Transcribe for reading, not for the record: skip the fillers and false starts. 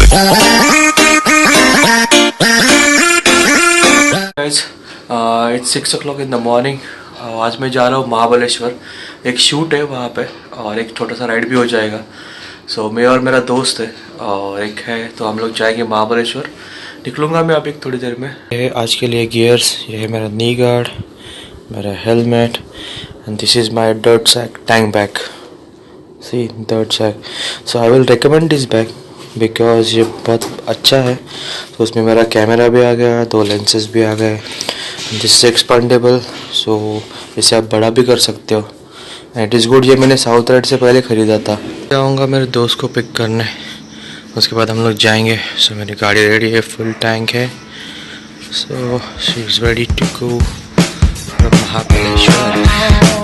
Guys, it's 6 o'clock in the morning. आज मैं जा रहा हूँ महाबलेश्वर, एक शूट है वहाँ पे और एक छोटा सा राइड भी हो जाएगा। सो मैं और मेरा दोस्त है और एक है, तो हम लोग जाएंगे महाबलेश्वर। निकलूँगा मैं अभी थोड़ी देर में। ये आज के लिए गियर्स, ये है मेरा नी गार्ड, मेरा helmet and this is my dirt sack tank bag. See dirt sack, so I will recommend this bag because ये बहुत अच्छा है। तो उसमें मेरा कैमरा भी आ गया, 2 लेंसेज भी आ गए, दिस एक्सपेंडेबल, सो इसे आप बड़ा भी कर सकते हो। It is good. ये मैंने साउथ राइड से पहले ख़रीदा था। जाऊँगा मेरे दोस्त को पिक करने, उसके बाद हम लोग जाएंगे। सो मेरी गाड़ी रेडी है, फुल टैंक है, so she is ready to go Mahabaleshwar.